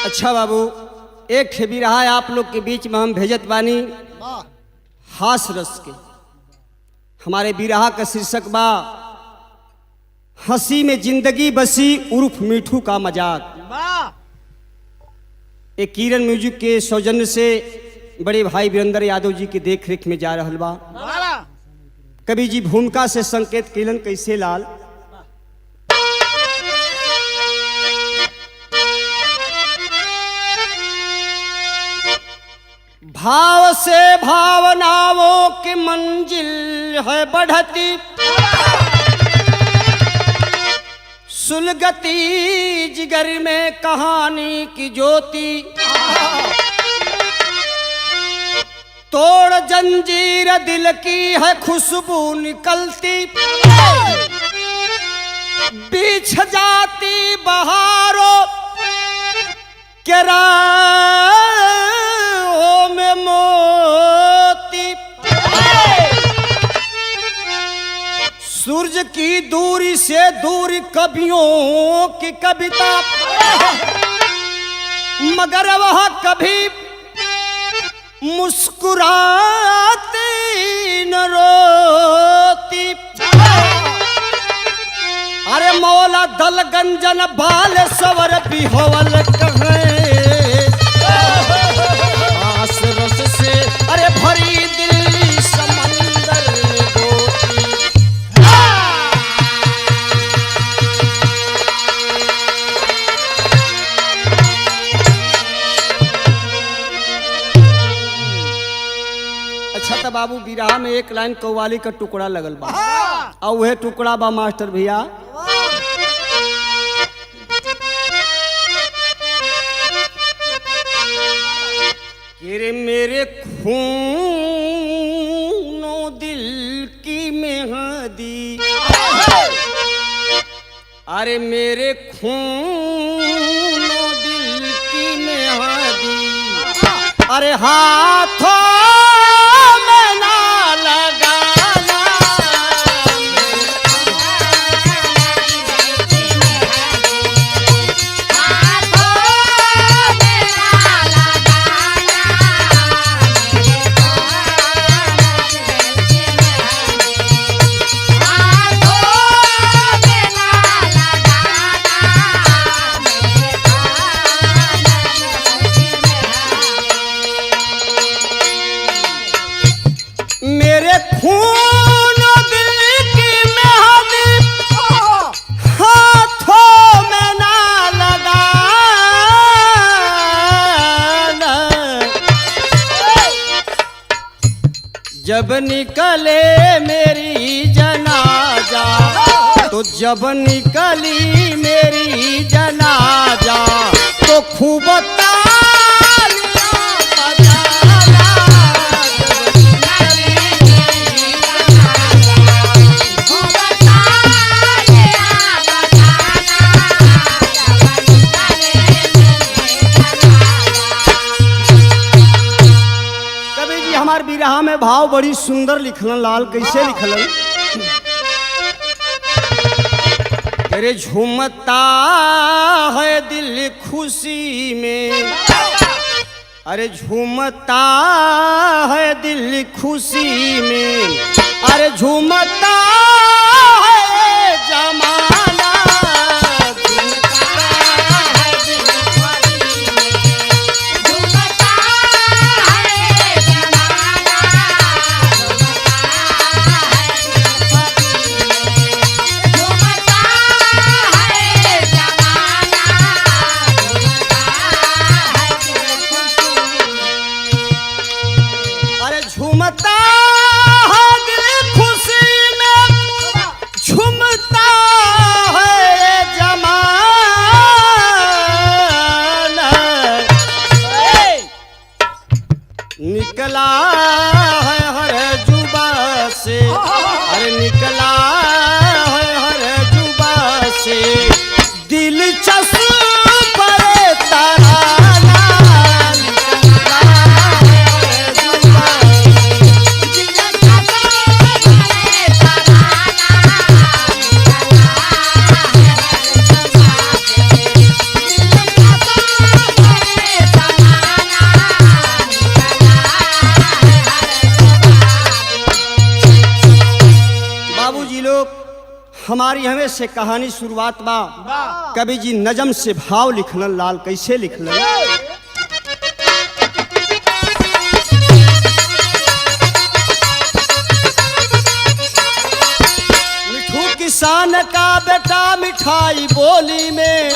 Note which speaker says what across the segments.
Speaker 1: अच्छा बाबू, एक ठे बिरहा आप लोग के बीच में हम भेजत बानी हास रस के। हमारे बिरहा का शीर्षक बा हंसी में जिंदगी बसी उर्फ मीठू का मजाक। एक किरण म्यूजिक के सौजन्य से बड़े भाई वीरेंद्र यादव जी के देख रेख में जा रहल बा। कवि जी भूमिका से संकेत किलन कैसे लाल। भाव से भावनाओं की मंजिल है बढ़ती, सुलगती जिगर में कहानी की ज्योति, तोड़ जंजीर दिल की है खुशबू निकलती, बीछ जाती बहारों के राहों में मोती, सूरज की दूरी से दूर कवियों की कविता, मगर वह कभी मुस्कुराती न रोती। अरे मौला दल गंजन बाल सवर बिहोवल कहे, आस रस से अरे भरी दिल समंदर में गोती। अच्छा तो बाबू, बिरहा में एक लाइन कव्वाली का टुकड़ा लगल बा और वह टुकड़ा बा मास्टर भैया। मेरे खूनो दिल की मेहंदी, अरे मेरे खूनो दिल की मेहंदी, अरे हाथों में ना लगाना, मेरे खून दिल की मेहंदी हाथों में ना लगाना, जब निकले मेरी जनाजा, तो जब निकली मेरी जनाजा, तो खूब बिरहा में भाव बड़ी सुंदर लिखलन लाल। कैसे लिखलन? तेरे झूमता है दिल खुशी में, अरे झूमता है दिल खुशी में, अरे झूमता है जमाना, झूमता है दिल खुशी में, झूमता है जमाना, निकला है हर जुबा से, अरे निकला है हर जुबा से दिलचस्प हमारी हमें से कहानी शुरुआत बा। कवि जी नजम से भाव लिखलन लाल, कैसे लिखलन? मिठू किसान का बेटा मिठाई बोली में,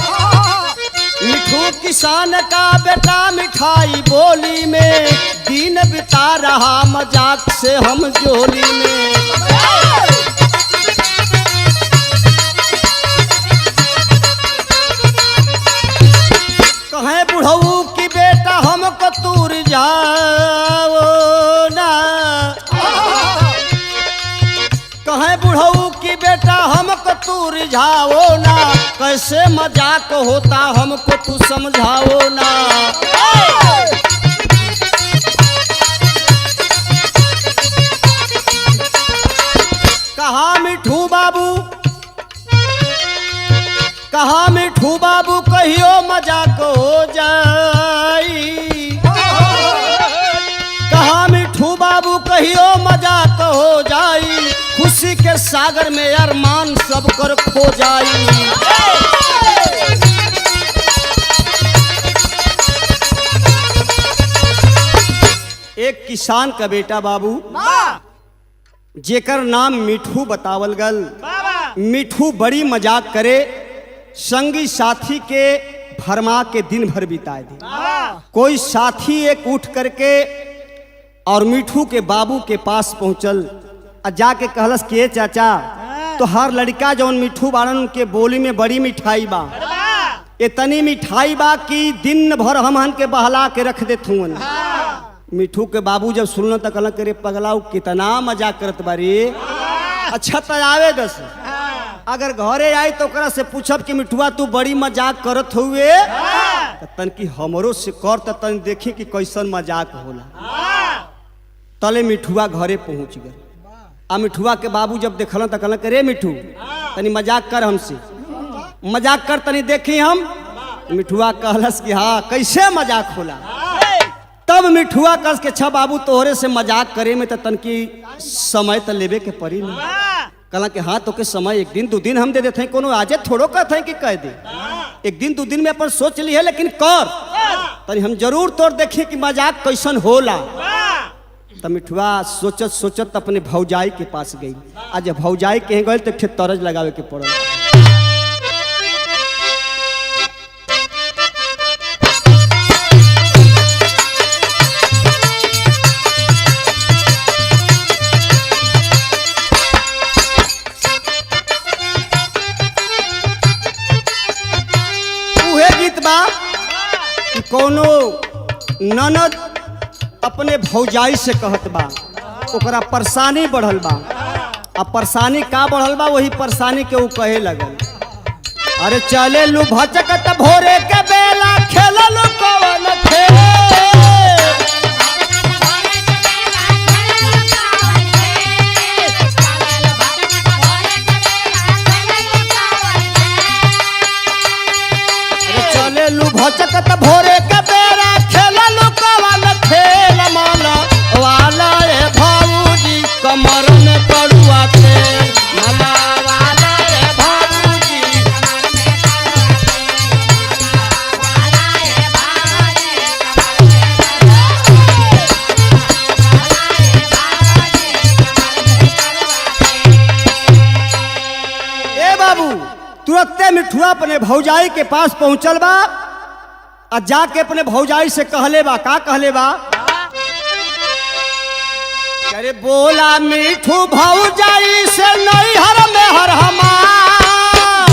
Speaker 1: मिठू किसान का बेटा मिठाई बोली में, दिन बिता रहा मजाक से हम जोली में। कहें बुढ़ऊ की बेटा हमको तूर जाओ ना, कहें बुढ़ऊ की बेटा हमको तूर जाओ ना, कैसे मजाक होता हमको तू समझाओ ना। कहा मिठू बाबू, कहा मिठू बाबू कहियो मजाक हो जाई, कहा मिठू बाबू कहियो मजाक हो जाई, खुशी के सागर में अरमान सब कर खो जाई। एक किसान का बेटा बाबू, जेकर नाम मिठू बतावल गल। मिठू बड़ी मजाक करे, संगी साथी के भरमा के दिन भर बिताए दे। कोई साथी एक उठ करके और मिठू के बाबू के पास पहुंचल और जाके कहलस कि चाचा, तो हर लड़का जौन मिठू बाड़न उनके बोली में बड़ी मिठाई बा, इतनी मिठाई बा कि दिन भर हमहन के बहला के रख दे थुन। मिठू के बाबू जब सुनल तो कहल करे पगलाऊ कितना मजाक करत बारी, अच्छा तो आवे दस, अगर घरे आई तो ओकरा से पूछब कि मिठुआ तू बड़ी मजाक करत हुए, तो तन की हमरो से कर तो तन देखी कि कैसन मजाक होला। तले मिठुआ घरे पहुंच गए। आ मिठुआ के बाबू जब देखल तो कहल रे मिठू तनी मजाक कर हमसे, मजाक कर तनी देखी हम। मिठुआ कहलस कि हाँ कैसे मजाक होला। तब मिठुआ कस के अच्छा बाबू तोहरे से मजाक करे में तो तन की समय तो लेवे के पड़ी ना। कहला कि हाँ तो के समय एक दिन दो दिन हम दे देते हैं, कोनो आजे थोड़ो कहते हैं कि कह दे, एक दिन दो दिन में अपन सोच ली है, लेकिन कर तनी हम जरूर तोड़ देखिए कि मजाक कैसन होला। तो मिठुआ सोचत सोचत अपने भौजाई के पास गई। आज भौजाई कहीं गए तो फिर तरज लगावे के पड़ल। कोनो ननद अपने भौजाई से कहत बा, ओकरा परेशानी बढ़ल बा। अब परेशानी का बढ़ल बा, वही परेशानी के वो कहे लगल, अरे चले लू भचकत भोरे के बेला खेललू कवन खेल, चले लू भचकत भोरे के बेला खेललू कवन खेल, माला वाला रे भाऊजी कमर में पड़ुआ तेल, माला वाला रे भाऊजी ए बाबू तुरंते मिठुआ अपने भौजाई के पास पहुंचल बा और जाके अपने भौजाई से कहले बा, का कहले बा, अरे बोला मिठू भौजाई से नहीं हर में हर हमार,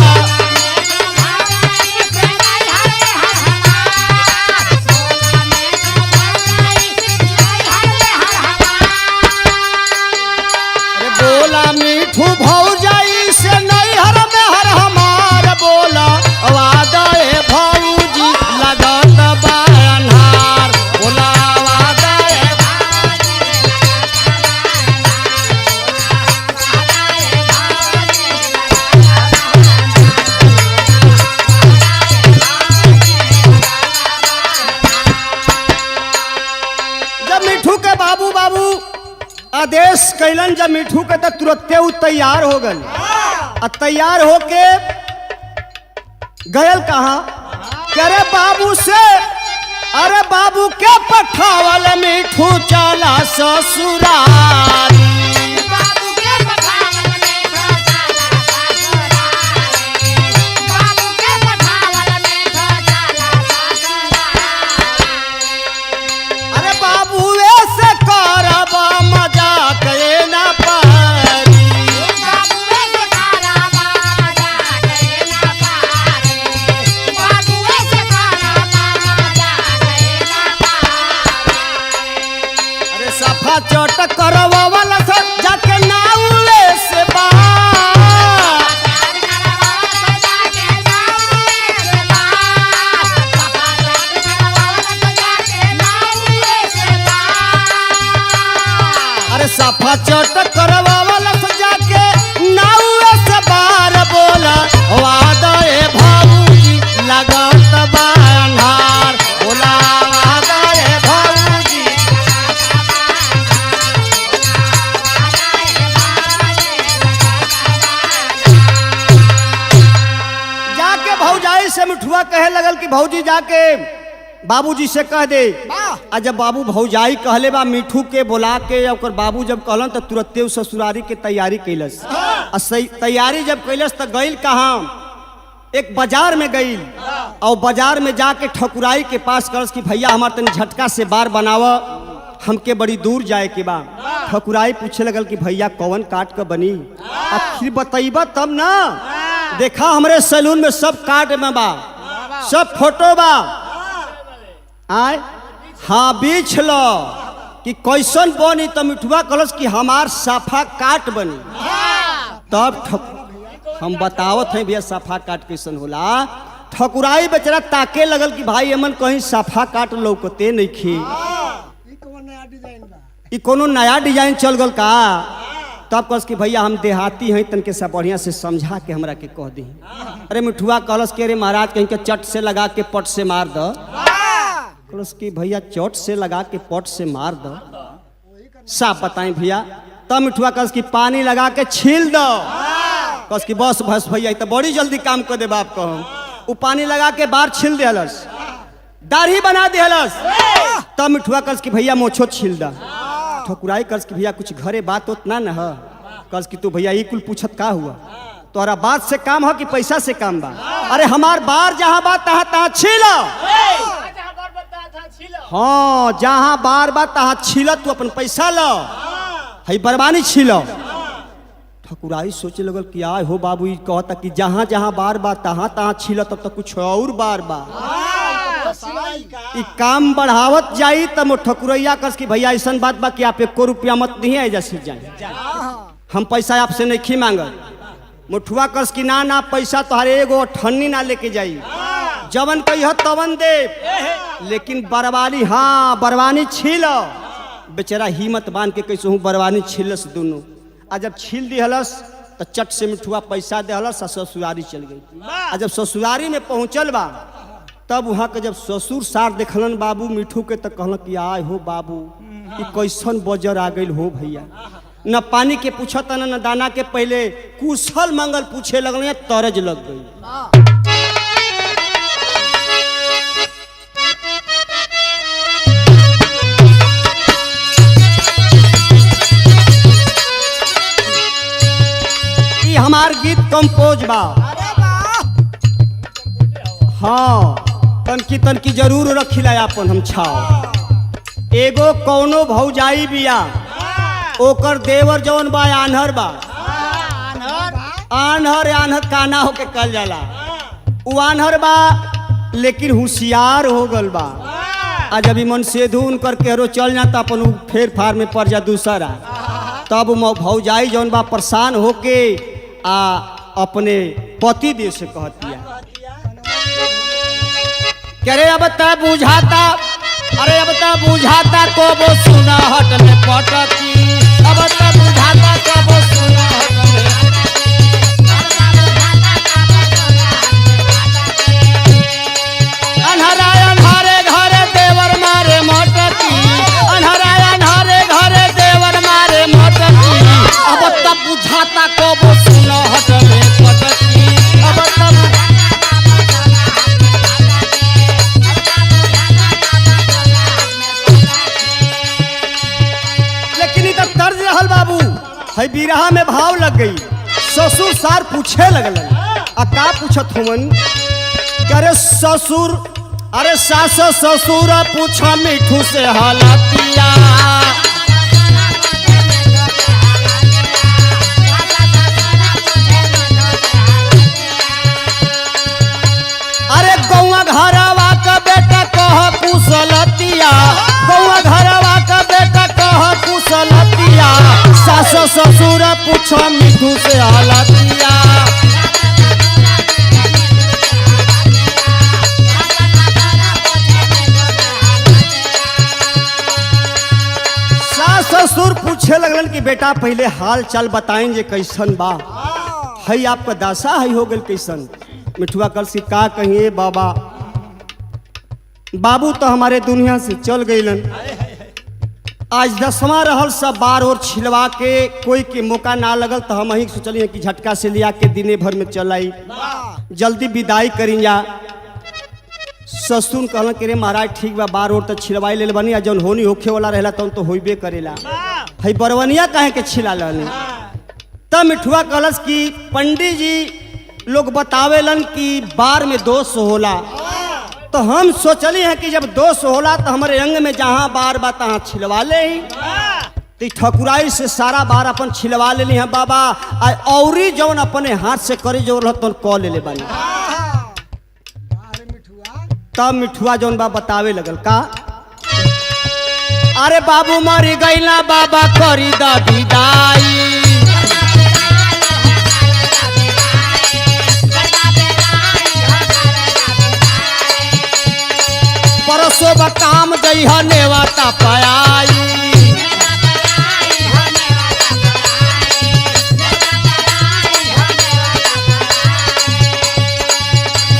Speaker 1: अरे बोला मिठू भौजाई से नहीं हर में हर हमार, बोला वादा ए भौजी लगत बा अन्हार, बोला वादा ए जब मिठू के बाबू बाबू आदेश कैलन, जब मिठू के तो तुरंते वो तैयार हो गल। तैयार होके गयल कहा अरे बाबू से, अरे बाबू के पठावल मिठू चला ससुराल। अरे बाबू ऐसे करब मजाक ना पारी। अरे सफा चोट करवा वाला सब जाके नाउले से सफा चोट करवा वाला सजा के नाउए से बार बोला वादा ए भाऊजी लगत बान्हार। बोला वादा ए भाऊजी। जाके भौजाई से मिठुआ कहे लगल कि भौजी जाके बाबूजी से कह दे। आ जब बाबू भौजाई कहले बा मिठू के बोला के ओकर बाबू जब कहलन तो तुरंते ससुरारी के तैयारी कैलस। तैयारी जब कैलस तो गईल कहाँ, एक बाजार में गईल और बाजार में जाके ठकुराई के पास करस कि भैया हमार तनी झटका से बार बनाव, हमके बड़ी दूर जाए के बा। ठकुराई पूछे लगल कि भैया कौन काट के बनी, आखिर बतैबा तब ना। देखा हमरे सैलून में सब काट में बा, सब फोटो बा। आय हाँ बीछ लो कि कैसन बनी तो मिठुआ कहलस कि हमार साफा काट बनी। तब हम बतावत हैं भैया साफा काट कैसन होला। ठकुराई बेचारा ताके लगल कि भाई एमन कहीं साफा काट लौकते नहीं खी, ई कोनो नया डिजाइन चल गल का। तब कहस कि भैया हम देहाती हैं, तनके सब बढ़िया से समझा के हमरा के कह दी। अरे मिठुआ कहलस कि अरे महाराज कहीं के चट से लगा के पट से मार दो। कहलस कि भैया चोट से लगा के पट से मार दो, साफ बताएं भैया। तब मिठुआ कहस कि पानी लगा के छील दो। कहस कि बस बस भैया तो बड़ी जल्दी काम कर दे बाप को। वो पानी लगा के बार छील देहलस, दाढ़ी बना देहलस। तब मिठुआ कहस कि भैया मोछो छील दा। ठकुराई कहस कि भैया कुछ घरे बात होत ना न है। कहस कि तू भैया ये कुल पूछत का हुआ, तोरा बात से काम हो कि पैसा से काम बा। अरे हमार बार जहाँ बात तहाँ तहाँ छीलो। हाँ जहाँ बार बार तहाँ छील, तू अपन पैसा लो, है बरबानी छीलो। ठकुराई सोचे लगल कि आय हो बाबू ई कहता कि जहाँ जहाँ बार बार तहाँ तहाँ छील, तब तक कुछ और बार बार ई काम बढ़ावत जाई। तब ठकुरैया कस कि भैया ऐसा बात बा कि आप 1 रुपया मत नहीं है जैसे जाए, हम पैसा आपसे नहीं मांगल। मुठुआ कस कि ना ना पैसा तोहरे एगो ठन्नी ना लेके जाई, जवन कही तवन दे, लेकिन बरवानी हाँ बरवानी छील। बेचारा हिम्मत बांध के कैसे हूँ बरवानी छीलस दोनों। आ जब छील दिहलस तो चट से मिठुआ पैसा दिहलस, ससुरारी चल गई। आ जब ससुरारी में पहुँचल बा तब वहाँ के जब ससुर सार देखलन बाबू मिठू के, तो कहलन कि आय हो बाबू ई कैसन बजर आ गई हो भैया। न पानी के पूछत न दाना के, पहले कुशल मंगल पूछे लगल, तरज लग गई। हमार गीत कंपोज बा। हाँ तनकी तनकी जरूर रखिला अपन हम छाव। एगो कौनो भौजाई बिया, ओकर देवर जौन बा आन्हर बा। आन्हर आन्हर काना होके कल जाला। उ आन्हर बा लेकिन होशियार हो गल बा। आ जब मन सेधु उनकर केरो चल जाता अपन फेर फार में पड़ जा दूसरा, तब भौजाई जौन बा परेशान होके आ अपने पति देव से कहतिया कि अरे अब तब बुझाता, अरे अब तब बुझाता को वो सुना हट में पटती। अब तब बुझाता को वो सुना हट में, अन्हरा अन्हारे घरे देवर मारे मोटती। अन्हरा अन्हारे घरे देवर मारे मोटती। अब तब बुझाता को वो सुना हट में गई। ससुर सार पूछे लगलन, आ का पूछत हुवन? अरे ससुर, अरे सास ससुर पूछा मिठू से हालतिया। अरे गौवा घरवा का बेटा कह कुशलतिया, गौवा घरवा का बेटा कह कुशलतिया। सास ससुर पूछा मिठू से हालतिया। ससुर पूछे लगलन कि बेटा पहले हाल चाल बताएं जे कैसन बा, हई आपका दासा हई हो गल कैसन? मिठुआ कल से का कहिए बाबा, बाबू तो हमारे दुनिया से चल गईलन। आज 10वां रहल, सब बार और छिलवा के कोई के मौका ना लगल तो हम ही सोचलिए कि झटका से लिया के दिने भर में चल आई, जल्दी विदाई करी जा। ससुर कहलन कि रे महाराज ठीक बा, बार और तो छिलवाई ले बनी, जौन होनी होखे वाला रहेला तौन तो होइबे करेला, हई बरवनिया काहे के छिला लानी? तब मिठुआ कहलस कि पंडित जी लोग बतावेलन कि बार में दोष होला, तो हम सोचली हैं कि जब दोष होला तो हमारे अंग में जहाँ बार बा तहाँ छिलवा ले ही। तो ठकुराई से सारा बार अपन छिलवा ले ली हैं बाबा, औरी जौन अपने हाथ से करे जो रह तो कह ले बानी। तब मिठुआ जौन बा बतावे लगल का, अरे बाबू मरी गईला बाबा करी दा विदाई। परसों बा काम जइहा नेवाता पाई।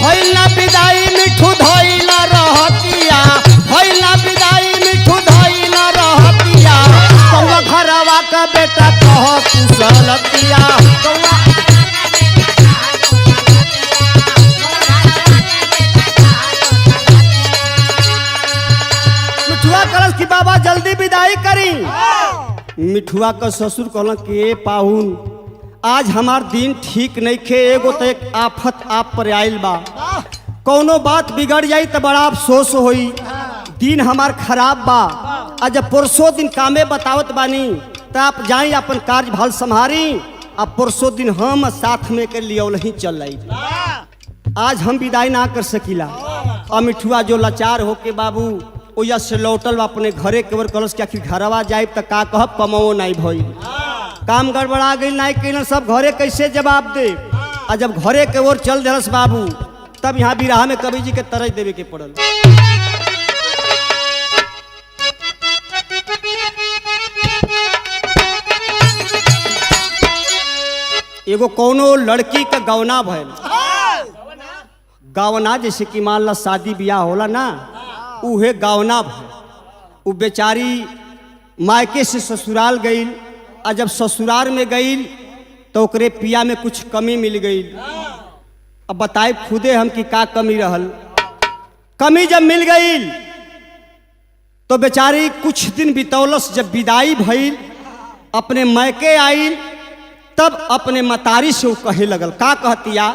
Speaker 1: होइला विदाई मिठू धइला रहतिया, होइला विदाई मिठू धइला रहतिया। कौवा घरवा का बेटा कह कुशलतिया। मिठुआ कलश की बाबा जल्दी विदाई करी। मिठुआ का ससुर कहल कि पाहुन आज हमार दिन ठीक नहीं खे, एगो तो एक आफत आप पर आइल बा, कौनो बात बिगड़ जाई तो बड़ा अफसोस होई, दिन हमार खराब बा। आज जब परसों दिन कामे बतावत बानी तो आप जाई अपन कार्य भाल संभारी, अब परसों दिन हम साथ में कर लिया नहीं चल रही। आज हम विदाई ना कर सकीला। और मिठुआ जो लाचार होके बाबू ओया से लौटल अपने घरे केवर कलश के आखिर घरवा जाए तो का कहब कमाओ नहीं भई, काम गड़बड़ा गई नहीं कैलन, सब घरे कैसे जवाब दे। और जब घरे के ओर चल दरस बाबू तब यहाँ बिराह में कवि जी के तरज देवे के पड़ल। एगो कौनो लड़की का गौना भइल, गौना जैसे कि मान ला शादी ब्याह होला ना, उहे गौना भइल। उ बेचारी मायके से ससुराल गई, और जब ससुराल में गई तो ओकरे पिया में कुछ कमी मिल गई। अब बताए खुदे हम कि का कमी रहल। कमी जब मिल गई तो बेचारी कुछ दिन बितौलस, जब विदाई भइल अपने मैके आई तब अपने मतारी से वो कहे लगल, का कहतिया,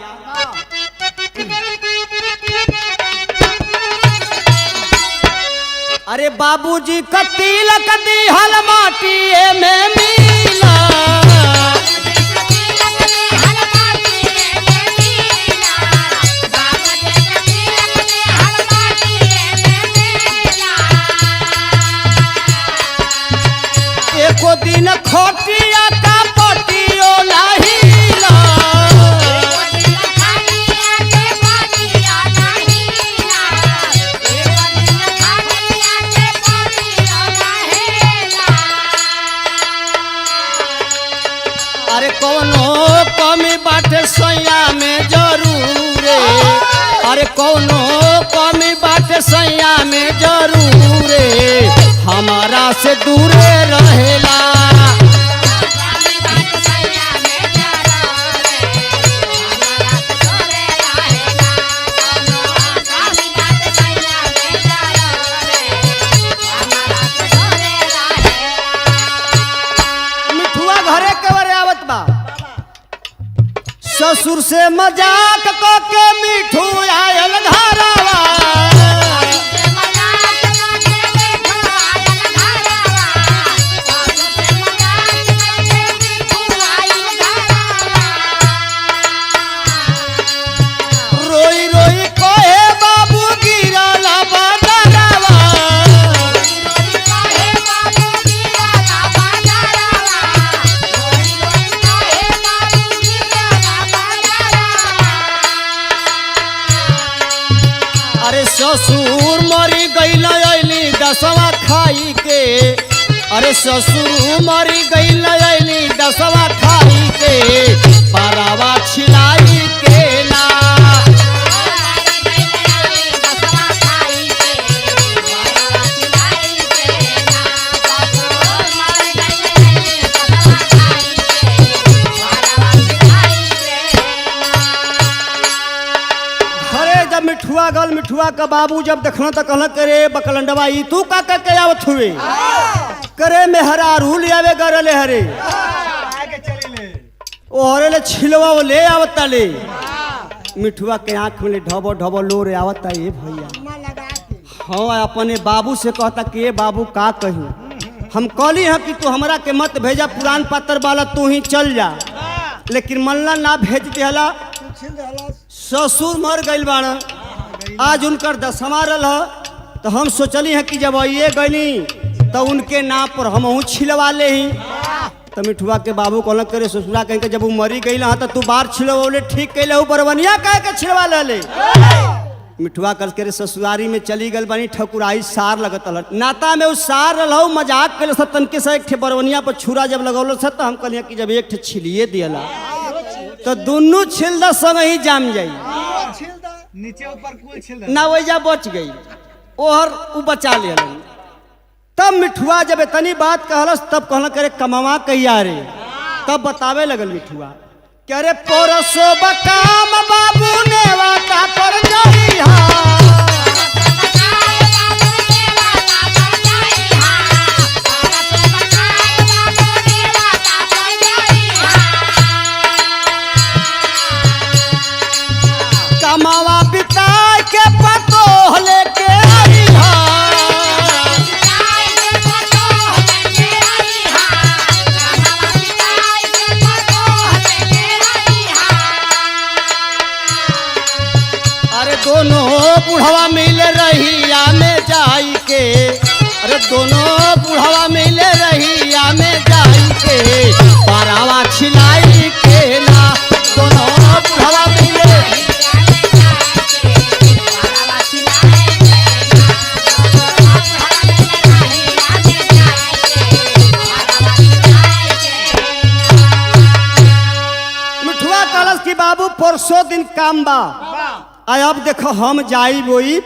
Speaker 1: अरे बाबूजी का तिलक दिहल माटिए में मिला। एको दिन खोटिया का पटियो लाहिला। अरे कौनो कमी बाटे सैया में जरूर, अरे कौनो कमी बाटे सैया में जरूर, हमारा से दूरे रहेला। मिठुआ घरे कवर आवत बा, से मजाक को के मिठू आयल घरवा रोई रोई कहे बाबू गिरल बदरवा अरे ससुर मरी गईल अली दसवा खाई के अरे ससुर मरी गईल अली दसवा खाई के पारावा छिलाई के ना मिठुआ गल मिठुआ का बाबू जब देखना तो कहल करे बकलंडवा ई तू का के आवत हुए करे में हरा रूल आवे गरले हरे ओ हरे ले छिलवा वो ले आवता ले मिठुआ के आंख में ढबो ढबो लोरे आवता ए भैया हाँ अपने बाबू से कहता कि ए बाबू का कही हम कहली है कि तू हमरा के मत भेजा पुरान पात्र वाला तू ही चल जा लेकिन मल्ला ना भेज दिहला ससुर मर गईल बाण आज उनकर दसमा रल तो हम सोचली है कि जब आइए गईनी तो उनके नाम पर हम छिलवा ले ही तो मिठुआ के बाबू कहल करे ससुरा कहीं के जब वो मरी गई तो तू बार छिलवले ठीक कैले बरवनिया कह के छिलवा ले मिठुआ कर के ससुरारी में चली गल बनी ठकुराई सार लगत नाता में उस सार रहा मजाक कर सब तनके से एक बरवनिया पर छुरा जब लगौल तो हम कहलिए कि जब एक छिलिए दियला तो दोनों छिलदा संग ही जाम जाई
Speaker 2: नीचे ऊपर कुल छिल
Speaker 1: ना वैजा बच गई ओहर उ बचा ले तब मिठुआ जब इतनी बात कहलस तब कहल करे कमावा कहिया रे तब बतावे लगल मिठुआ क्या रे परसो बकाम बाबू ने वाता पर जइहा कमावा बिता के पतो लेके आईहा अरे दोनों बुढ़वा मिल रहिया में जाई के अरे दोनों बुढ़वा मिल रहिया में जाई के पारावा छिलाई के ना दोनों बुढ़वा मिले कि बाबू परसों दिन काम बा आ अब देखो हम जाई बोई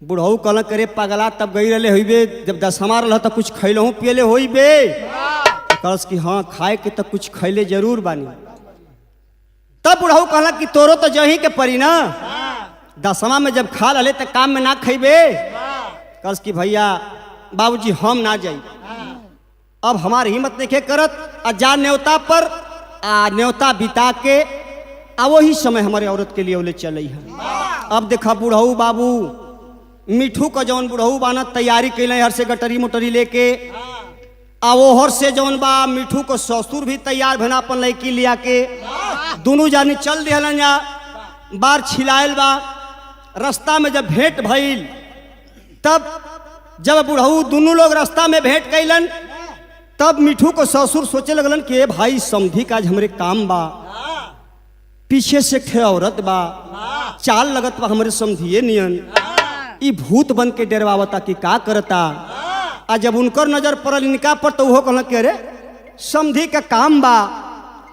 Speaker 1: बुढ़ऊ कहल करे पगला तब गई रहे हुई जब दसमा रहा तो कुछ खैलहूँ पियले होई बे कहलस कि हाँ खाए के तो कुछ खैले जरूर बानी तब बुढ़ऊ कहला कि तोरो तो जही के परी ना दसमा में जब खा रहे तो काम में ना खैबे कहलस कि भैया बाबूजी हम ना जाई अब हमारी हिम्मत नहीं करत आ जा न्योता पर आ न्योता बिता के आ वही समय हमारे औरत के लिए ओले चल है। अब देखा बुढ़ऊ बाबू मिठू का जौन बुढ़ऊ बाना तैयारी कैले हर से गटरी मोटरी लेके आ वो हर से जौन बा मिठू को ससुर भी तैयार भेना अपन लड़की लिया के दोनों जानी चल दिहलन जा बार छिलायल बा रास्ता में जब भेंट भइल तब जब बुढ़ऊ दोनों लोग रास्ता में भेंट कैलन तब मिठू को ससुर सोचे लगलन कि भाई समझी का हमरे काम बा पीछे से खे औरत बा चाल लगत बा हमरे समझिए नियन ई भूत बन के डरवावता कि का करता आ जब उनकर नजर पड़ल इनका पर तो वो कहल के रे समझी का काम बा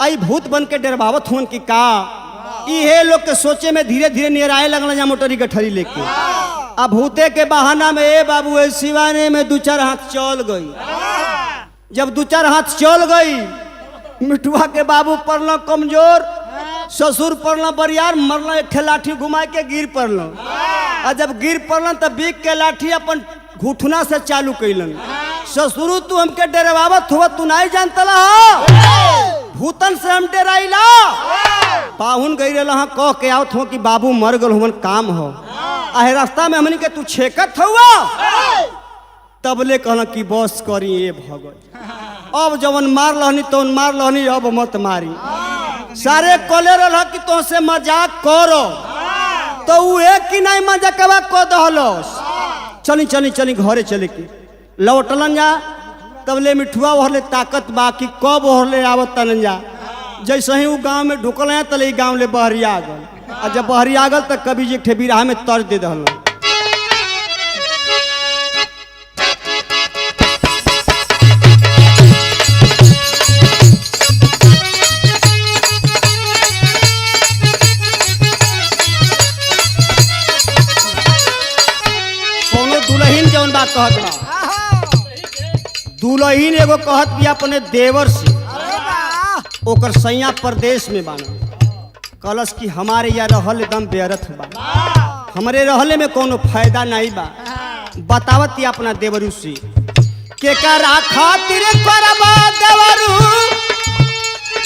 Speaker 1: आई भूत बन के डरवावत हुन कि का इहे लोग के सोचे में धीरे धीरे निराए लगल जा मोटरी गठरी लेके आ भूते के बहाना में ए बाबू ए सिवाने में दो चार हाथ चल गई जब दो चार हाथ चल गई मिठुआ के बाबू पड़ल कमजोर ससुर पड़ल बरियार मरल एक लाठी घुमा के गिर पड़ल और जब गिर पड़ल तब बीक के लाठी अपन घुटना से चालू कैलन ससुरु तू हमके डरवावत हुआ तू नहीं जानता हो भूतन से हम डराइला पाहुन गई रहा कह के आवत हो कि बाबू मर गल हमन काम हो आहे रास्ता में हमनी के तू छेकत हुआ तबले कहला कि बस करी ए भगत अब जवन मार लहनी तो मार लहनी अब मत मारी सारे कोले रहा कि तो से मजाक करो तो उ एक कि नहीं मजाकवा को दहलस चली चली चली घरे चले के लौटलन जा तबले मिठुआ ओहले ताकत बा कि कब ओहले आवत तन जा जैसे ही वो गांव में ढुकल है तले गांव ले बहरिया गल और जब बहरिया गल तब कभी जी ठे बिराह में तर्ज दे दहल कोनो दुल्हन जौन बात कहत बा दुल्हन एगो कहत भी अपने देवर से ओकर सैया प्रदेश में बाना कलश की हमारे यहाँ रहल एकदम बेअर्थ बा हमरे रहले में कोनो फायदा नहीं बा बतावत ही अपना देवरू से केकरा खातिर करबा देवरू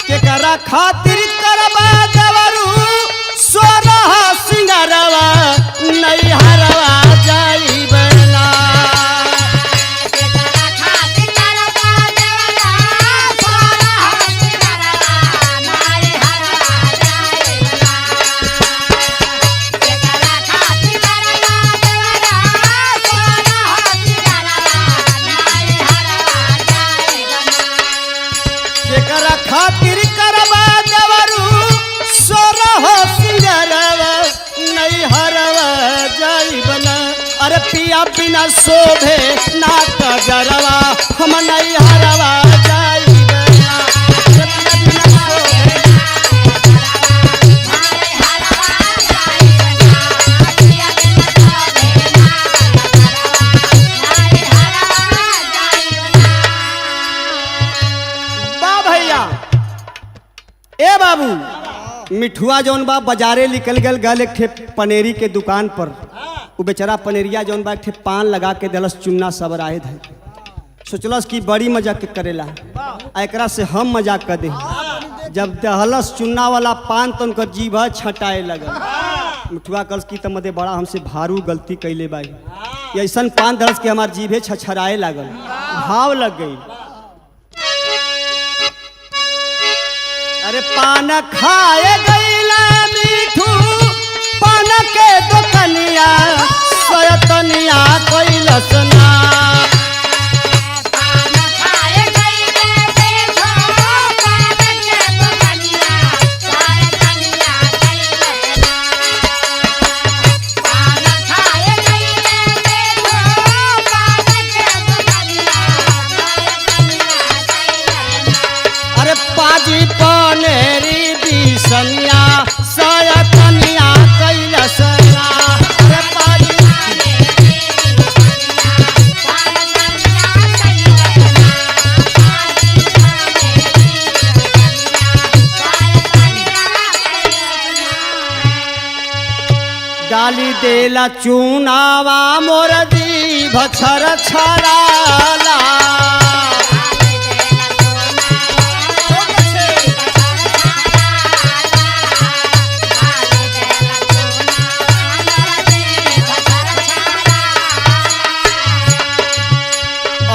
Speaker 1: केकरा खातिर करबा देवरू सोरह सिंगारवा नहीं हरवा जाई बला खातिर करबा देवरू सोरह सिंगारवा नहीं हरवा जाई बना अरे पिया बिना शोभे ना कजरवा हम नहीं हरवा जाई बना पिया बिना शोभे ए बाबू मिठुआ जौन बा बाजारे निकल गल गल एक ठे पनेरी के दुकान पर वो बेचारा पनेरिया जौन बा एक ठे पान लगा के दलस चुन्ना सब राहे थे सोचलस कि बड़ी मजाक करेला एकरा से हम मजाक कर दे जब दहलस चुन्ना वाला पान तो उनका जीभ छटाए लगल मिठुआ कलस की तमदे बड़ा हमसे भारू गलती कैले बाई ऐसा पान दलस के हमार जीभे छछराए लागल भाव लग गई अरे पान खाए गईला मीठू पान के दुकनिया सयतनिया कैलस ना पाजी पनेरी बिसनिया सयतनिया कैलस ना अरे पाजी डाली देला चुनावा मोर जीभ छर छराला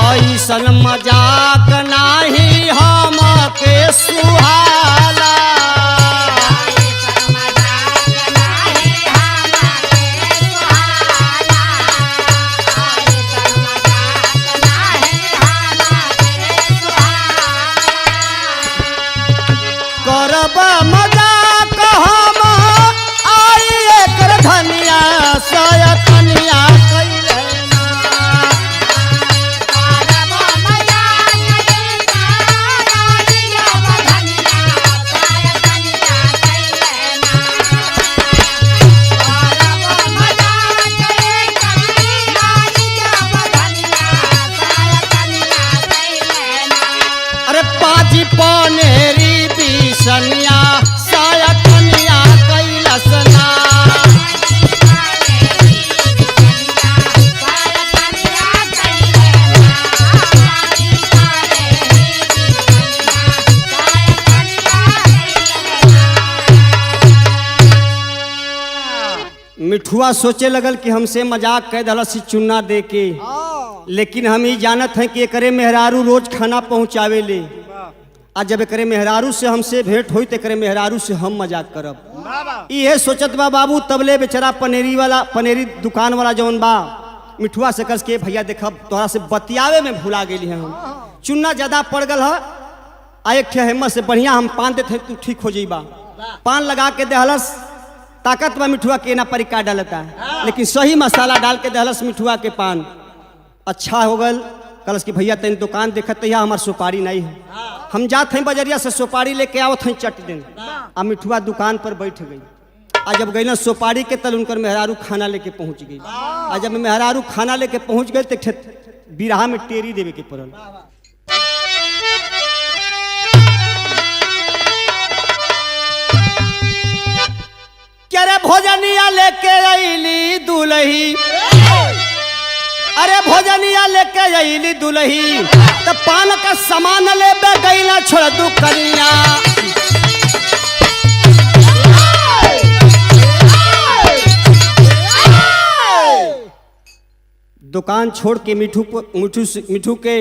Speaker 1: ऐसन मजाक नाही हम के सुहाला करब मजाक हम आई एकर धनिया सयतनिया कैले मिठुआ सोचे लगल कि हमसे मजाक कह दलस चुन्ना दे के, लेकिन हम ही जानत हैं कि एकरे मेहरारू रोज खाना पहुँचावे ले। आज जब एकरे मेहरारू से हमसे भेंट हुई तो एकरे मेहरारू से हम मजाक करब। ये सोचत बा बाबू, तबले बेचारा पनेरी दुकान वाला जौन बा मिठुआ से कस के भैया देखब तोहरा से बतियावे में भुला गेली हैं हम, चुन्ना ज्यादा पड़ गल है, आ एक हिम्मत से बढ़िया हम पान देते तू ठीक हो जाइबा। पान लगा के दहलस, ताकत बा मिठुआ के ना परिका डालता है, लेकिन सही मसाला डाल के दहलस मिठुआ के पान अच्छा हो गल। कलस की भैया तेन दुकान देखत है हमार सुपारी नहीं है, हम जाते हैं बजरिया से सुपारी लेके आवत हैं चट दिन। आ मिठुआ दुकान पर बैठ गई। आज जब गई ना सुपारी के तल उनकर मेहरारू खाना लेके पहुंच गई। आज जब मेहरारू खाना लेके पहुंच गए तो बिरहा में टेरी देवे के पड़ल। क्या रे भोजनिया लेके अइली दुलही, अरे भोजनिया लेके अइली दुलही, तो पान का सामान लेबे गई ना छोड़ दू कनिया। दुकान छोड़ के मिठू के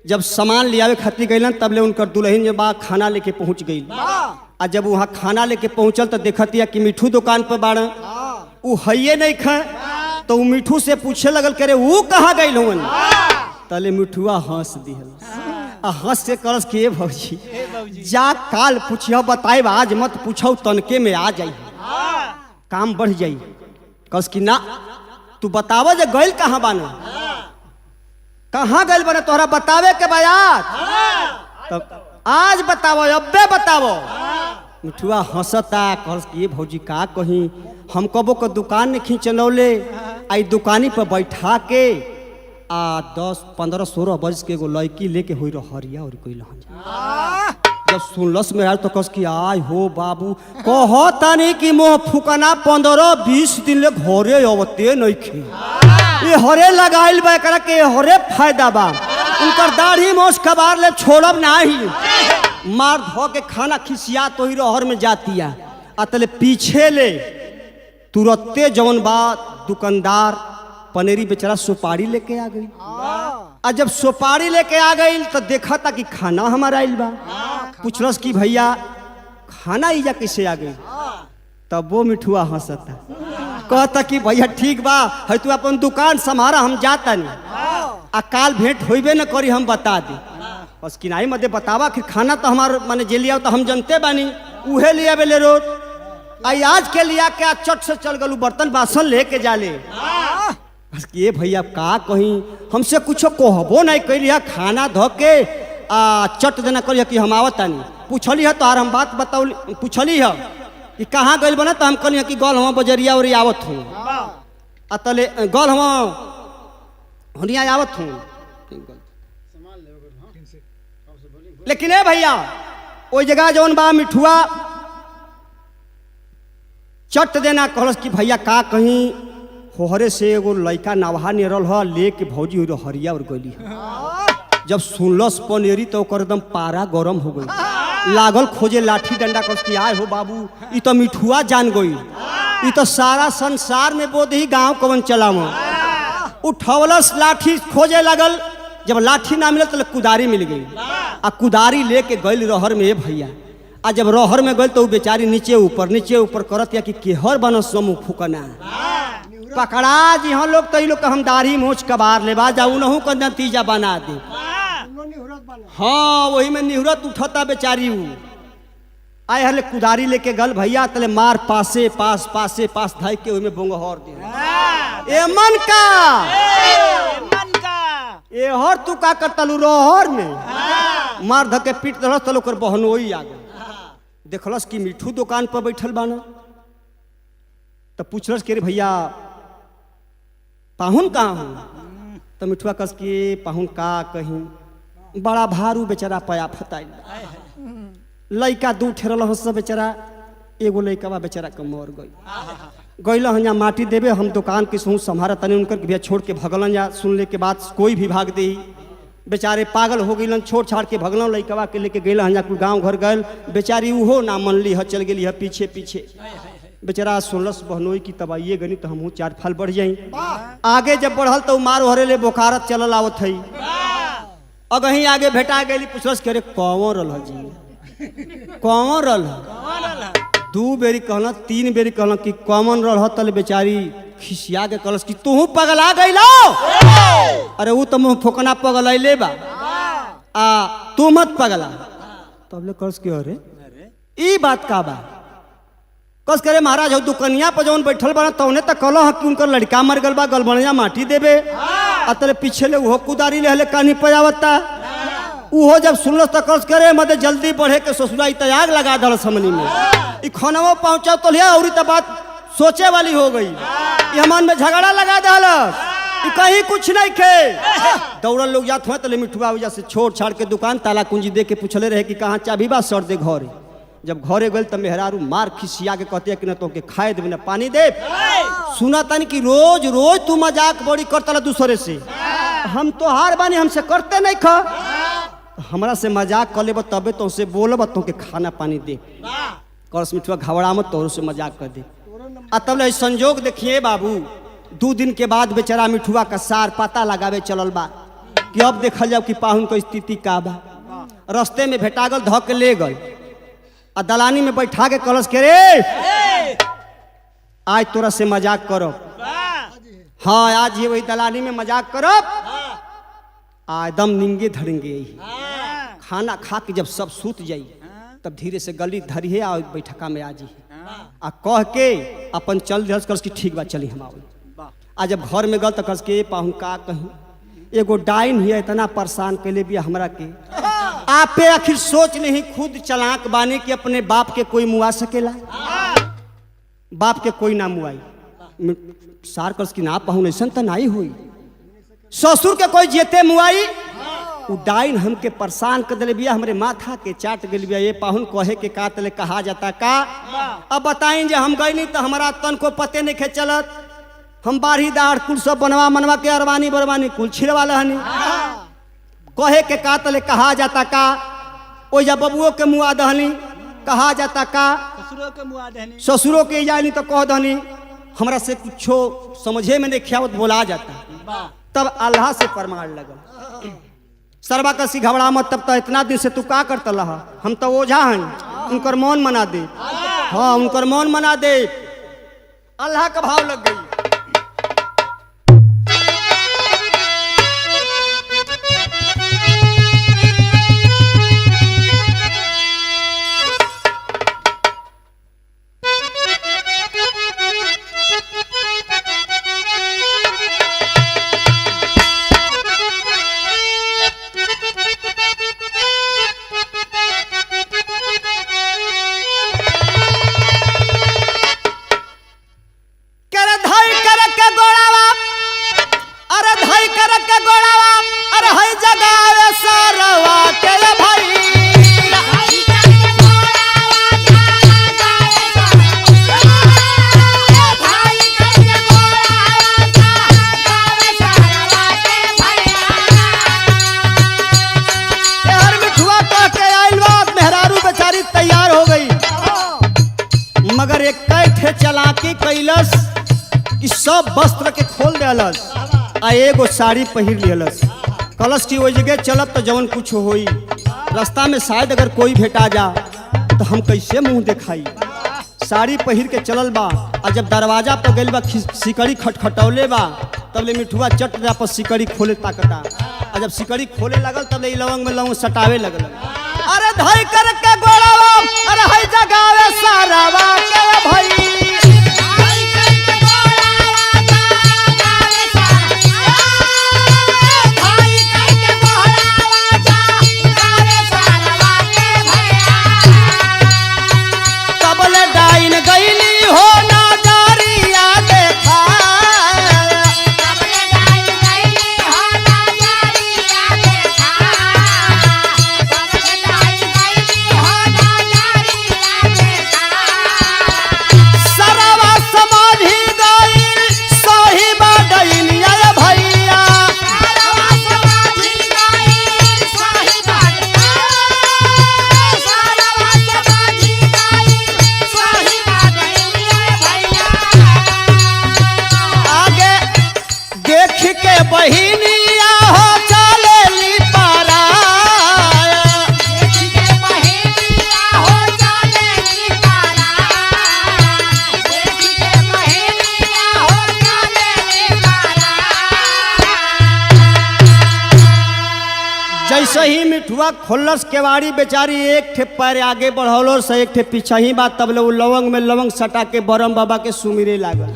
Speaker 1: जब सामान लियावे खातिर गई तब ले उनकर दुल्हन जब बा खाना लेके पहुंच गई। आ जब वहाँ खाना लेके पहुंचल तो देखतिया कि मिठू दुकान पर बाड़, उ हइये नहीं खा, तो उ मिठू से पूछे लगल करे वो कहाँ गई हवन। तले मिठुआ हंस दिहल, आ हंस के करस के भौजी जा काल पूछियो बताए, आज मत पूछो तनके में आ जाई काम बढ़ जाई। कस की ना तू बताव जे गइल कहाँ बाना, कहाँ गइल बना तोहरा बतावे के बायात, तब आज बतावो अब्बे बतावो। मिठुआ हंसता कहस कि भौजी का कहीं, हम कबो को दुकान में खींचनौले, आई दुकानी पर बैठा के आ 10, 15, 16 वर्ष के एगो लड़की लेके हुई हरिया और कोई लहन। जब सुनलस मेहरारू तो कस कि आय हो बाबू, कहो तानी कि मोह फुकना 15, 20 दिन ले घरे अवते नहीं खे, ये हरे लगाइल बा एकरा के हरे फायदा बा। उनकर दाढ़ी मोछ कबार ले छोड़ब नाही, मार धो के खाना खिसिया तो ही रहर में जातिया। अतले पीछे ले तुरत्ते जौन बा दुकानदार पनेरी बेचारा सुपारी लेके आ गई। और जब सुपारी लेके आ गई तो देखा था कि खाना हमारा आइल बा। पूछलस कि भैया खाना इजा कैसे आ गई, तब वो मिठुआ हंसता कहता कि भैया ठीक बा, है तू अपन दुकान संभारा, हम जाता नहीं, आ काल भेंट होइबे न करी हम बता दी। बस किनाई मध्य बतावा कि खाना तो हमार माने जे लिया तो हम जनते बानी, उहे लिया बेले रोज। आई आज के लिया क्या चट से चल गलू बर्तन बासन लेके जाले। बस ये भैया का कहीं हमसे कुछ कहबो नहीं कैलिया, खाना धो के आ चट देना करिया कि हम आवत तानी। पूछली है तो आर हम बात बताउली, पूछली है कि कहाँ गइल बना, तो हम कहलिए कि गल हम बजरिया और आवत हूँ, अतले गल हम हनिया आवत हूँ। लेकिन ए भैया ओई जगह जौन बा मिठुआ चट देना कहलस कि भैया का कहीं होहरे से एगो लड़का नवहा निरल ह लेके भौजी हो हरिया और गइली। जब सुनलस पनेरी तो ओकर एकदम पारा गरम हो गई, लागल खोजे लाठी डंडा कस कि आय हो बाबू, ई तो मिठुआ जान गई, ई तो सारा संसार में बोध ही गांव कवन चलाव। उठवलस लाठी खोजे लगल, जब लाठी ना मिलल तो कुदारी मिल गई, आ कुदारी लेके गइल रहर में भैया। आ जब रहर में गइल तो बेचारी नीचे ऊपर करत या कि केहर बन समूह फुकना पकड़ा जी। हाँ लोग तो लोग हम दाढ़ी मोछ कबार ले बा जाऊ नहू का नतीजा बना दे। हाँ वही में निहुरत उठता बेचारी आए हले कुदारी लेके गल भैया, तले मार पासे पास धाई के में बोंगहर दे। ए मन का ए हर तू का करतलू रहर में मार धके पीट दलस तलो कर बहनोई आ गई। देखलस कि मिठू दुकान पर बैठल बाना, तो पूछलस के रे भैया पाहुन कहाँ हूँ, तो मिठुआ कस के पाहुन का कहीं, बड़ा भारू बेचारा पया फताइल, लइका दू ठेरल हंस बेचारा, एगो लइका बा बेचारा के मर गइल हन माटी देवे। हम दुकान के सहू संभारा तनी उनकर भैया छोड़ के भगलन जा, सुनले के बाद कोई भी भाग दे, बेचारे पागल हो गइलन, छोड़ छाड़ के भगलन लइकवा के लेके गइल हन कुल गाँव घर गइल, बेचारी उहो ना मनली ह, चल गेली ह पीछे। बेचारा सुनलस बहनोई की तबाइए गनी तो हमहू 4 फल बढ़ जाई। आगे जब बढ़ल तो मार हरे ले बोखारत चलल आवत है। अगही आगे भेटा गई पूछलस करे कौन रल जी कौन रल 2 बेरी कहल 3 बेरी कहल कि कॉमन रल तले बेचारी खिसिया के कहलस कि तू पगला गई लो। अरे वो तो मुँह फोकना पगलैले बा आ तू मत पगला। तब ले कहलस कि अरे ई बात का बा। कस करे महाराज हो दुकनिया पर जौन बैठल बना तौने तक कहलो कि उनकर लड़का मर गल बा गलबनिया माटी देबे अतले पीछे ले वो कुदारी ले कानी पजावता। उहो जब सुनल तो कस करे मत जल्दी बढ़े के ससुराई तयाग लगा दल समनी में। ई खनवा पहुंचा तो लिया और तो बात सोचे वाली हो गई। ये मन में झगड़ा लगा दल कहीं कुछ नहीं खे। दौड़ल लोग जात हुए तो मिठुआ वजह से छोड़ छाड़ के दुकान ताला कुंजी दे के पूछले रहे कि कहाँ चाबी बा सर दे घरे। जब घरे गए तो मेहरारू मार खिसिया के कहते कि न तो के खाए देवे न पानी दे। सुना तन कि रोज रोज तू मजाक बड़ी करता दूसरे से। हम तो हार बानी हमसे करते नहीं खा हमरा से मजाक कर लेब तबे तो से बोलब तो के खाना पानी दे। करस मिठुआ घबरा मत तोर से मजाक कर दे। आ तब ले संजोग देखिए बाबू 2 दिन के बाद बेचारा मिठुआ का सार पता लगावे चलल बा कि अब देखल जाओ कि पाहुन को स्थिति का बा। रास्ते में भेटागल धक के ले गल आ दलानी में बैठा के कलश के रे आज तोरा से मजाक करो। हाँ आज ये वही दलानी में मजाक करो। एकदम निंगे धरेंगे खाना खा के जब सब सूत जाई तब धीरे से गली धरिए आ बैठका में आ जी आ कह के अपन चल दिया कर कि ठीक बा चली हम आओ। आ जब घर में गल तो कस के पाहुन का कहीं एगो डाइन ही इतना परेशान कैले भी हमरा के। आपे आखिर सोच नहीं खुद चलाक बाने कि अपने बाप के कोई मुआ सकेला। बाप के कोई ना मुआई सार कस की ना पाहुन ऐसा तो नहीं हुई। ससुर के कोई जेते मुआई उ डाइन हमके परेशान कर दिले बिया हमरे माथा के चाट गल बिया। ये पाहुन कहे के का तले कहा जाता का। अब बताइन जे हम गई नहीं तो हमारा तन को पते नहीं खे चलत। हम बाढ़ी दाढ़ कुल सब बनवा मनवा के अरवानी बरवानी कुल छिड़वा लहनी। कहे के का तले कहा जाता का। ओ जब बबुओ के मुआ दहनी कहा जाता का। ससुरों के जानी तो कह दहनी हमरा से कुछो समझे में नहीं ख्यावत बोला जाता। तब अल्लाह से फरमान लगा सरबा कसी घबरा मत। तब तो इतना दिन से तू का करता लहा हम तो ओझा हैं उनकर मौन मना दे। हाँ उनकर मौन मना दे। अल्लाह का भाव लग गई। मगर एक कैठे चलाकी कैलस कि सब वस्त्र के खोल देलस आ एगो साड़ी पहिर लियलस। कलश की वही जगह चलब तो जवन कुछ होई रास्ता में शायद अगर कोई भेटा जा तो हम कैसे मुंह दिखाई। साड़ी पहिर के चलल बा आ जब दरवाजा पर गइल बा सिकड़ी खटखटौले बा तब ले मिठुआ चट जा पर सिकड़ी खोले ताकता। आ जब सिकड़ी खोले लगल तब ले लवंग में लवंग सटावे लगल। अरे धई कर के गोड़ावा अरे हई जगावे सारावा के भाई। जैसे ही मिठुआ खोलस केवाड़ी बेचारी एक ठे पैर आगे बढ़ौलो से एक ठे पीछा ही बात तब ले वो लवंग में लवंग सटा के बरम बाबा के सुमिरे लागल।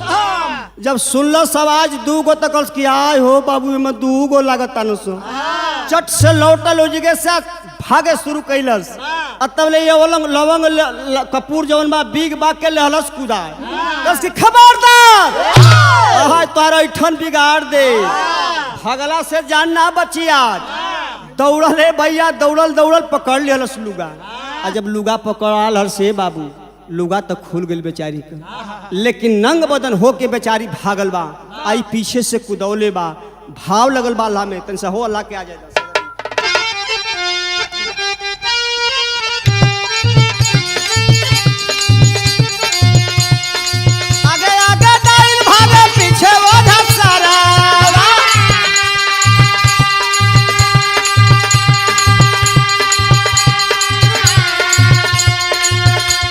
Speaker 1: जब सुनलस आवाज दू गो तक की आय हो बाबू में दू गो लागत सो चट से लौटल हो जगह से भागे शुरू कैलस। तब ले ये लवंग कपूर जवन बा बीग बाग के लहलस कूदा की खबरदार तारा ऐठन बिगाड़ दे भगला से जान ना बची। आज दौड़ल है भैया दौड़ल पकड़ लिहलस लुगा। आ जब लुगा पकड़ाल हर से बाबू लुगा तो खुल गई बेचारी का, लेकिन नंग बदन हो के बेचारी भागल बा। आई पीछे से कुदौले बा भाव लगल बा अल्लाह में तन से हो अल्लाह के आ जाए। आगे आगे डाइन भागे पीछे वो धसारा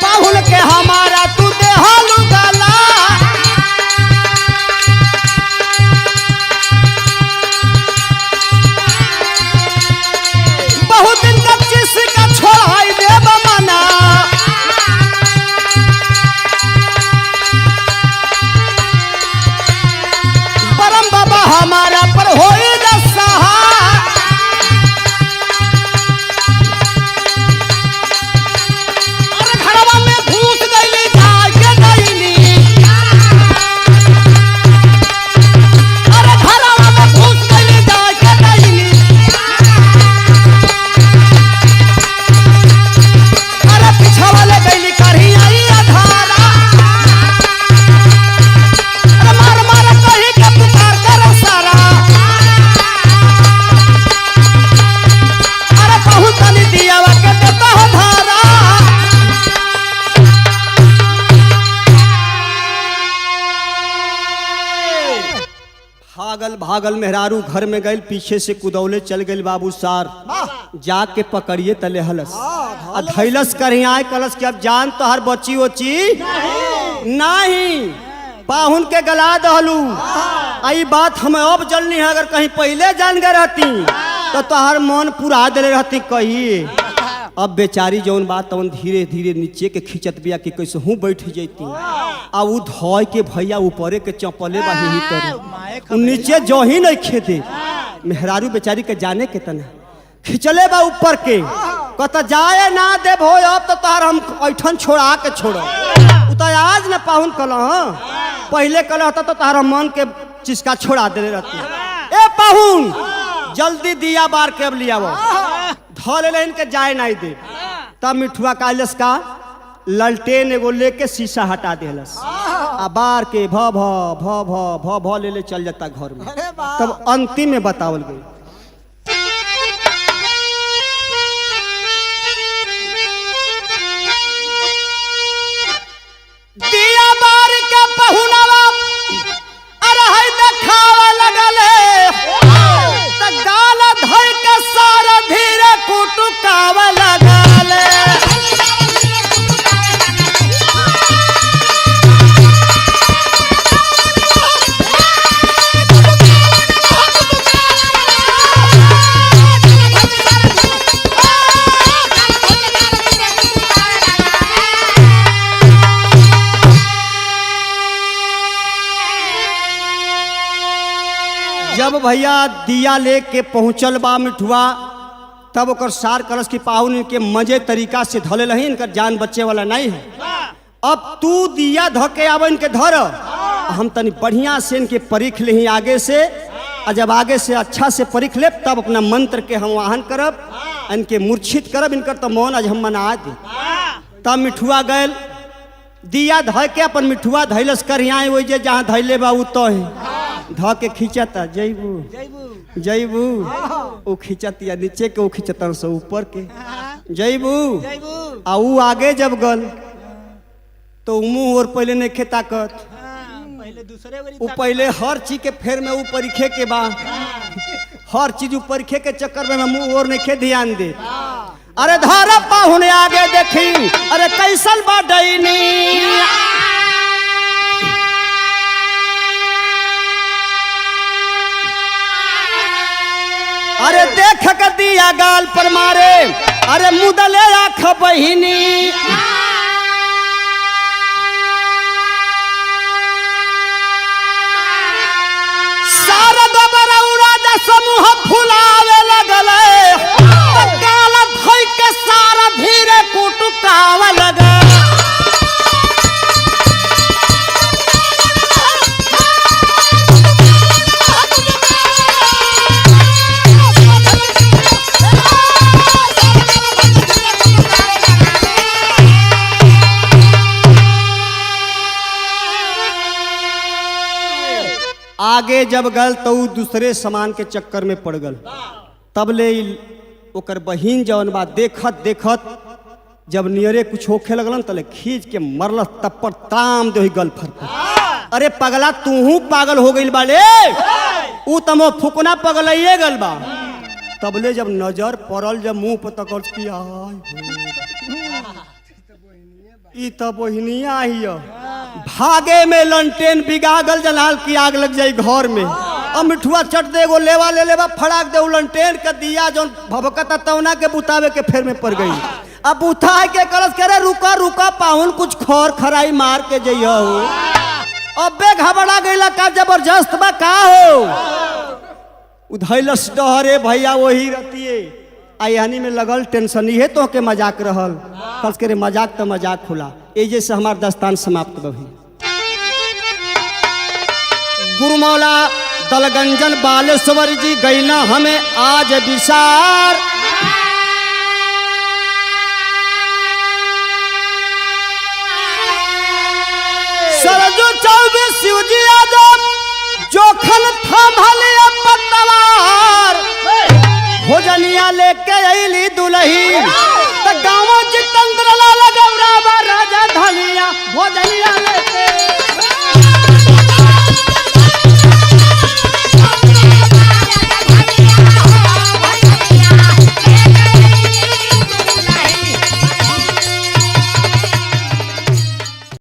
Speaker 1: पाहुल के हमारा तू देहालू गाला बहुत दिन तक जिसका छोड़ाई देव मना परम बाबा हमारा पर होई न सहा। अरे घरवा में घुस गईली जाके गईली अरे घरवा में घुस गईली जाके गईली अरे पीछा वाले गईली करही आई अधारा अरे मार मार कही के पुकार कर सारा अरे बहुत तनी दियावा के देता हो धारा। भागल भागल मेहरारू घर में गए पीछे से कुदौले चल गए बाबू सार जाके पकड़िए तले हलस आ धैलस करियाए कलस कि अब जान तो हर बची ओची नहीं पाहुन के गला दहलू। आई बात हमें अब जलनी है, अगर कहीं पहले जान गए रहती तो तोहर मन पूरा दिले रहती कही। अब बेचारी जौन बात तवन धीरे धीरे नीचे के खींचत बिया कि कैसे हूँ बैठ जैती आ उ धोय के भैया ऊपरे के चपले बाही ही करे नीचे जो ही नहीं खेदे। मेहरारू बेचारी के जाने के तना खिंचले बा ऊपर के कहता जाए ना दे भो अब तो तोहर हम ऐठन छोड़ा के छोड़ो तो आज न पाहुन कल पहले कल होता तो तोहर मन के चिस्का छोड़ा दे रहती। ए पाहुन जल्दी दिया बार के अब लिया वो धोले ले इनके जाए नहीं दे। तब मिठुआ कालस का ललटेन एगो लेके शीशा हटा देलस आ बार के भ भ भ भ भ भ ले ले चल जाता घर में। तब अंतिम में बतावल गई दिया बार के पहुनवा अरे है देखावा लगले त गाल धर के सारा धीरे कुटुकावा लगले। जब भैया दिया लेके पहुंचल बा मिठुआ तब ओकर सार कलश की पाहुन इनके मजे तरीका से धले रही, इनकर जान बच्चे वाला नहीं है। अब तू दिया धके आव इनके धर हम तनी बढ़िया से इनके परीख ले आगे से और जब आगे से अच्छा से परीख ले तब अपना मंत्र के हम वाहन करब इनके मूर्छित करब। इनकर तो मौन आज हम मना दी। तब मिठुआ गए दिया ध के अपन मिठुआ धैलस कर यहाँ वही जे जहाँ धैले बा उ तो है ध के खींचता जैबू जैबू वो खींचत या नीचे के वो खींचता से ऊपर के जैबू आ उ आगे जब गल तो मुंह और पहले नहीं खे ताकत वो पहले हर चीज के फेर में ऊ परीखे के बा हर चीज परीखे के चक्कर में मुंह और नहीं खे ध्यान दे। अरे धारा पाहुने आगे देखी अरे कैसल बा डैनी अरे अरे देख कर दिया गाल पर मारे, अरे मुदले आँख बहिनी। सारा दोबारा उड़ा जा समूह फुलावे लगले, गाल धोई के सारा धीरे कुटुकावा लगे। आगे जब गल तो दूसरे सामान के चक्कर में पड़ गल। तब ले ओकर बहिन जौन बा देखत देखत जब नियरे कुछ होखे लगलन तले खींच के मरल तप्पर ताम दे गल फर। अरे पगला तूहू पागल हो गइल बाले, ऊ तमो फुकना पगलइए गल बा। तब ले जब नजर पड़ल जब मुंह पर तकल की ई तो बहिनिया ही भागे में लंटेन बिगा गल जलाल की आग लग जाई घर में। अब मिठुआ चट दे एगो लेवा ले लेवा फड़ाक दे लंटेन के दिया जो भभकता तवना के बुतावे के फेर में पड़ गई। अब बुता के कलश करे रुका रुका पाहुन कुछ खोर खराई मार के जइयो। अबे घबरा गइला का जबरदस्त बा का हो उधैलस डहरे भैया वही रतिए आयानी में लगल टेंशन ही है तो के मजाक रहल कस करे मजाक तो मजाक खुला। एजे से हमार दस्तान समाप्त बही। गुरुमौला दलगंजन बालेश्वर जी गैला हमें आज विसार। सरजू चौबे शिवजी आजम जोखन थमलिया पतवार भोजनिया लेके अइली दुलही।